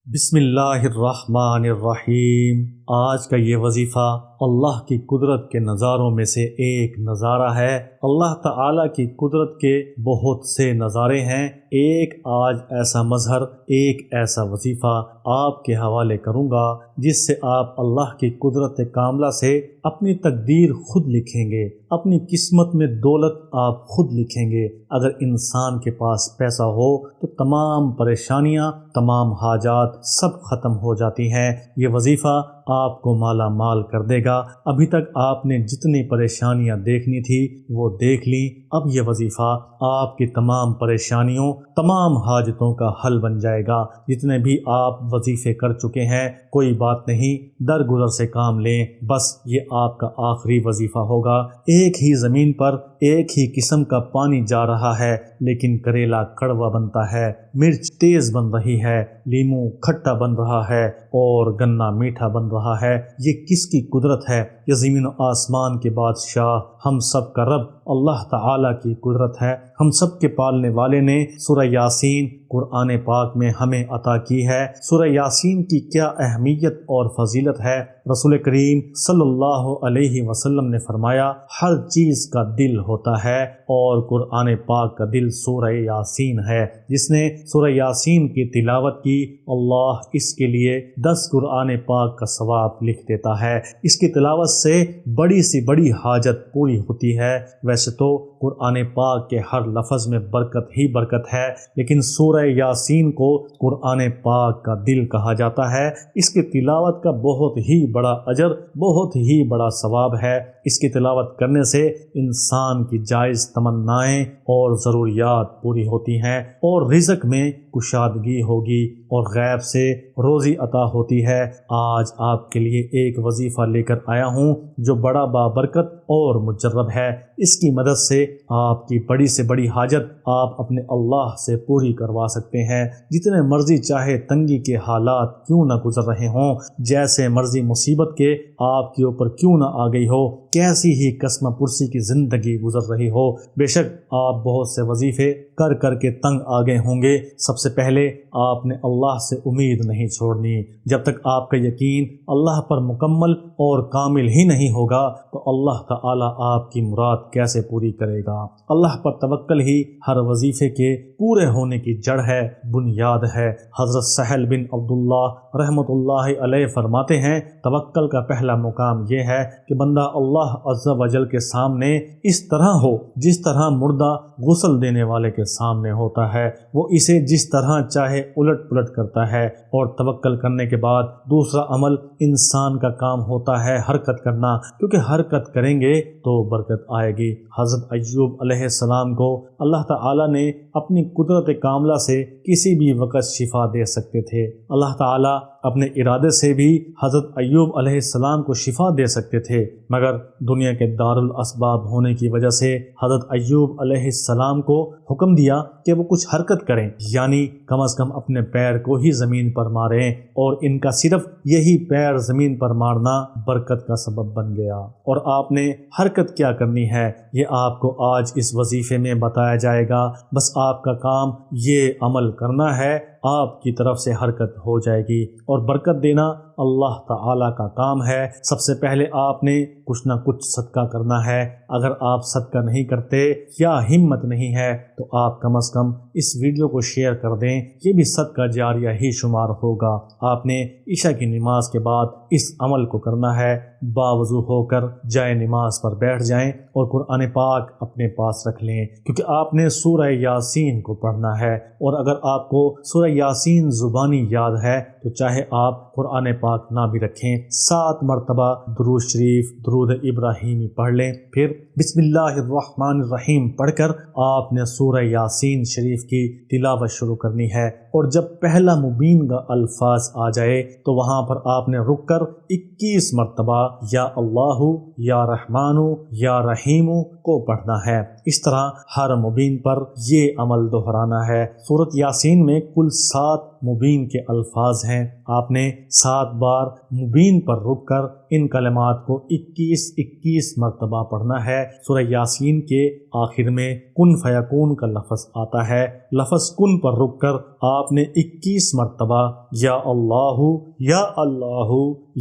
بسم اللہ الرحمن الرحیم۔ آج کا یہ وظیفہ اللہ کی قدرت کے نظاروں میں سے ایک نظارہ ہے۔ اللہ تعالیٰ کی قدرت کے بہت سے نظارے ہیں۔ ایک آج ایسا مظہر، ایک ایسا وظیفہ آپ کے حوالے کروں گا جس سے آپ اللہ کی قدرت کاملہ سے اپنی تقدیر خود لکھیں گے، اپنی قسمت میں دولت آپ خود لکھیں گے۔ اگر انسان کے پاس پیسہ ہو تو تمام پریشانیاں، تمام حاجات سب ختم ہو جاتی ہیں۔ یہ وظیفہ آپ کو مالا مال کر دے گا۔ ابھی تک آپ نے جتنی پریشانیاں دیکھنی تھی وہ دیکھ لیں، اب یہ وظیفہ آپ کی تمام پریشانیوں، تمام حاجتوں کا حل بن جائے گا۔ جتنے بھی آپ وظیفے کر چکے ہیں کوئی بات نہیں، درگزر سے کام لیں، بس یہ آپ کا آخری وظیفہ ہوگا۔ ایک ہی زمین پر ایک ہی قسم کا پانی جا رہا ہے، لیکن کریلا کڑوا بنتا ہے، مرچ تیز بن رہی ہے، لیموں کھٹا بن رہا ہے اور گنا میٹھا بن رہا ہے۔ یہ کس کی قدرت ہے؟ یہ زمین و آسمان کے بادشاہ، ہم سب کا رب اللہ تعالیٰ کی قدرت ہے۔ ہم سب کے پالنے والے نے سورہ یاسین قرآن پاک میں ہمیں عطا کی ہے۔ سورہ یاسین کی کیا اہمیت اور فضیلت ہے؟ رسول کریم صلی اللہ علیہ وسلم نے فرمایا، ہر چیز کا دل ہوتا ہے اور قرآن پاک کا دل سورہ یاسین ہے۔ جس نے سورہ یاسین کی تلاوت کی، اللہ اس کے لیے 10 قرآن پاک کا ثواب لکھ دیتا ہے۔ اس کی تلاوت سے بڑی سی بڑی حاجت پوری ہوتی ہے۔ ویسے تو قرآن پاک کے ہر لفظ میں برکت ہی برکت ہے، لیکن سورہ یاسین کو قرآن پاک کا دل کہا جاتا ہے۔ اس کی تلاوت کا بہت ہی بڑا اجر، بہت ہی بڑا ثواب ہے۔ اس کی تلاوت کرنے سے انسان کی جائز تمنائیں اور ضروریات پوری ہوتی ہیں، اور رزق میں کشادگی ہوگی اور غیب سے روزی عطا ہوتی ہے۔ آج آپ کے لیے ایک وظیفہ لے کر آیا ہوں جو بڑا بابرکت اور مجرب ہے۔ اس کی مدد سے آپ کی بڑی سے بڑی حاجت آپ اپنے اللہ سے پوری کروا سکتے ہیں۔ جتنے مرضی چاہے تنگی کے حالات کیوں نہ گزر رہے ہوں، جیسے مرضی مصیبت کے آپ کے اوپر کیوں نہ آ گئی ہو، کیسی ہی قسم پرسی کی زندگی گزر رہی ہو، بے شک آپ بہت سے وظیفے کر کر کے تنگ آ گئے ہوں گے۔ سب سے پہلے آپ نے اللہ سے امید نہیں چھوڑنی۔ جب تک آپ کا یقین اللہ پر مکمل اور کامل ہی نہیں ہوگا تو اللہ تعالیٰ آپ کی مراد کیسے پوری کرے گا؟ اللہ پر توکل ہی ہر وظیفے کے پورے ہونے کی جڑ ہے، بنیاد ہے۔ حضرت سہل بن عبداللہ رحمۃ اللہ علیہ فرماتے ہیں، توکل کا پہلا مقام یہ ہے کہ بندہ اللہ عز و جل کے سامنے اس طرح ہو جس طرح مردہ غسل دینے والے کے سامنے ہوتا ہے، وہ اسے جس طرح چاہے الٹ پلٹ کرتا ہے۔ اور توکل کرنے کے بعد دوسرا عمل انسان کا کام ہوتا ہے حرکت کرنا، کیونکہ حرکت کریں گے تو برکت آئے گی۔ حضرت ایوب علیہ السلام کو اللہ تعالیٰ نے اپنی قدرت کاملہ سے کسی بھی وقت شفا دے سکتے تھے۔ اللہ تعالیٰ اپنے ارادے سے بھی حضرت ایوب علیہ السلام کو شفا دے سکتے تھے، مگر دنیا کے دارالاسباب ہونے کی وجہ سے حضرت ایوب علیہ السلام کو حکم دیا کہ وہ کچھ حرکت کریں، یعنی کم از کم اپنے پیر کو ہی زمین پر ماریں، اور ان کا صرف یہی پیر زمین پر مارنا برکت کا سبب بن گیا۔ اور آپ نے حرکت کیا کرنی ہے یہ آپ کو آج اس وظیفے میں بتایا جائے گا۔ بس آپ کا کام یہ عمل کرنا ہے، آپ کی طرف سے حرکت ہو جائے گی، اور برکت دینا اللہ تعالیٰ کا کام ہے۔ سب سے پہلے آپ نے کچھ نہ کچھ صدقہ کرنا ہے۔ اگر آپ صدقہ نہیں کرتے یا ہمت نہیں ہے تو آپ کم از کم اس ویڈیو کو شیئر کر دیں، یہ بھی صدقہ جاریہ ہی شمار ہوگا۔ آپ نے عشاء کی نماز کے بعد اس عمل کو کرنا ہے۔ باوضو ہو کر جائے نماز پر بیٹھ جائیں اور قرآن پاک اپنے پاس رکھ لیں، کیونکہ آپ نے سورہ یاسین کو پڑھنا ہے۔ اور اگر آپ کو سورہ یاسین زبانی یاد ہے تو چاہے آپ قرآن پاک نہ بھی رکھیں، 7 مرتبہ درود شریف، درود ابراہیمی پڑھ لیں، پھر بسم اللہ الرحمن الرحیم پڑھ کر آپ نے سورہ یاسین شریف کی تلاوت شروع کرنی ہے۔ اور جب پہلا مبین کا الفاظ آ جائے تو وہاں پر آپ نے رک کر 21 مرتبہ یا اللہ، یا رحمان، یا رحیم کو پڑھنا ہے۔ اس طرح ہر مبین پر یہ عمل دہرانا ہے۔ سورۃ یاسین میں کل 7 مبین کے الفاظ ہیں۔ آپ نے 7 بار مبین پر رک کر ان کلمات کو 21 مرتبہ پڑھنا ہے۔ سورہ یاسین کے آخر میں کن فیکون کا لفظ آتا ہے۔ لفظ کن پر رک کر آپ نے 21 مرتبہ یا اللہ یا اللہ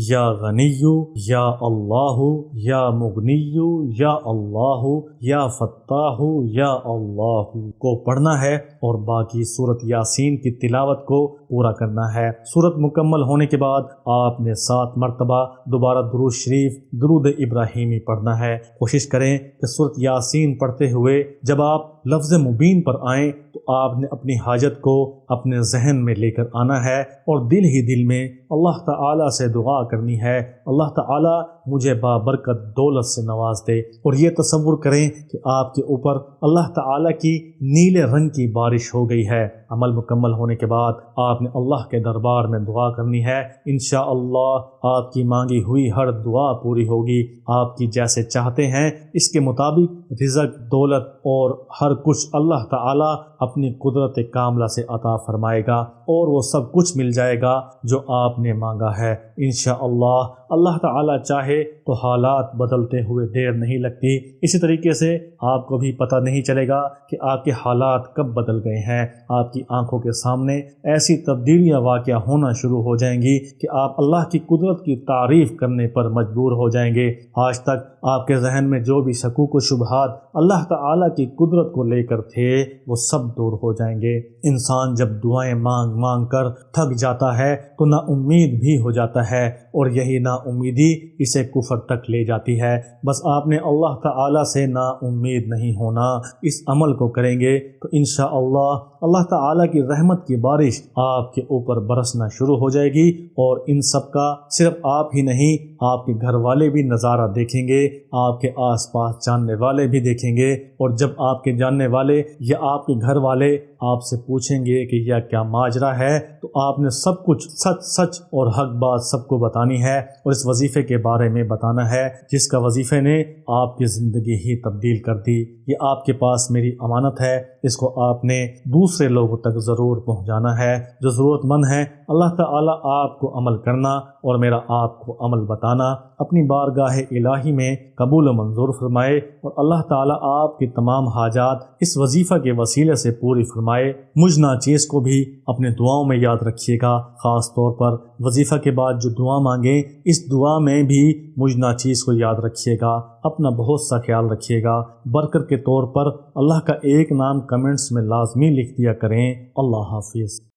یا غنی یا اللہ یا مغنی یا اللہ یا فتاح یا اللہ کو پڑھنا ہے اور باقی سورۃ یاسین کی تلاوت کو پورا کرنا ہے۔ سورت مکمل ہونے کے بعد آپ نے 7 مرتبہ دوبارہ درود شریف درود ابراہیمی پڑھنا ہے۔ کوشش کریں کہ سورۃ یاسین پڑھتے ہوئے جب آپ لفظ مبین پر آئیں تو آپ نے اپنی حاجت کو اپنے ذہن میں لے کر آنا ہے اور دل ہی دل میں اللہ تعالیٰ سے دعا کرنی ہے، اللہ تعالیٰ مجھے بابرکت دولت سے نواز دے۔ اور یہ تصور کریں کہ آپ کے اوپر اللہ تعالیٰ کی نیلے رنگ کی بارش ہو گئی ہے۔ عمل مکمل ہونے کے بعد آپ نے اللہ کے دربار میں دعا کرنی ہے۔ انشاءاللہ آپ کی مانگی ہوئی ہر دعا پوری ہوگی۔ آپ کی جیسے چاہتے ہیں اس کے مطابق رزق، دولت اور ہر کچھ اللہ تعالیٰ اپنی قدرت کاملہ سے عطا فرمائے گا اور وہ سب کچھ مل جائے گا جو آپ نے مانگا ہے انشاءاللہ۔ اللہ تعالیٰ چاہے تو حالات بدلتے ہوئے دیر نہیں لگتی۔ اسی طریقے سے آپ کو بھی پتہ نہیں چلے گا کہ آپ کے حالات کب بدل گئے ہیں۔ آپ کی آنکھوں کے سامنے ایسی تبدیلیاں واقع ہونا شروع ہو جائیں گی کہ آپ اللہ کی قدرت کی تعریف کرنے پر مجبور ہو جائیں گے۔ آج تک آپ کے ذہن میں جو بھی شکوک و شبہات اللہ تعالیٰ کی قدرت کو لے کر تھے وہ سب دور ہو جائیں گے۔ انسان جب دعائیں مانگ مانگ کر تھک جاتا ہے تو نا امید بھی ہو جاتا ہے اور یہی نا امیدی اسے کفر تک لے جاتی ہے۔ بس آپ نے اللہ تعالیٰ سے نا امید نہیں ہونا۔ اس عمل کو کریں گے تو انشاءاللہ اللہ تعالیٰ کی رحمت کی بارش آپ کے اوپر برسنا شروع ہو جائے گی اور ان سب کا صرف آپ ہی نہیں آپ کے گھر والے بھی نظارہ دیکھیں گے، آپ کے آس پاس جاننے والے بھی دیکھیں گے۔ اور جب آپ کے جاننے والے یا آپ کے گھر والے آپ سے پوچھیں گے کہ یہ کیا ماجرا ہے تو آپ نے سب کچھ سچ سچ اور حق بات سب کو بتانی ہے اور اس وظیفے کے بارے میں بتانا ہے جس کا وظیفے نے آپ کی زندگی ہی تبدیل کر دی۔ یہ آپ کے پاس میری امانت ہے، اس کو آپ نے دوسرے لوگوں تک ضرور پہنچانا ہے جو ضرورت مند ہیں۔ اللہ تعالیٰ آپ کو عمل کرنا اور میرا آپ کو عمل بتانا اپنی بارگاہ الہی میں قبول و منظور فرمائے اور اللہ تعالیٰ آپ کی تمام حاجات اس وظیفہ کے وسیلے سے پوری فرمائے۔ مجھ ناچیز کو بھی اپنے دعاؤں میں یاد رکھیے گا، خاص طور پر وظیفہ کے بعد جو دعا مانگیں اس دعا میں بھی مجھ ناچیز کو یاد رکھیے گا۔ اپنا بہت سا خیال رکھیے گا۔ برکت کے طور پر اللہ کا ایک نام کمنٹس میں لازمی لکھ دیا کریں۔ اللہ حافظ۔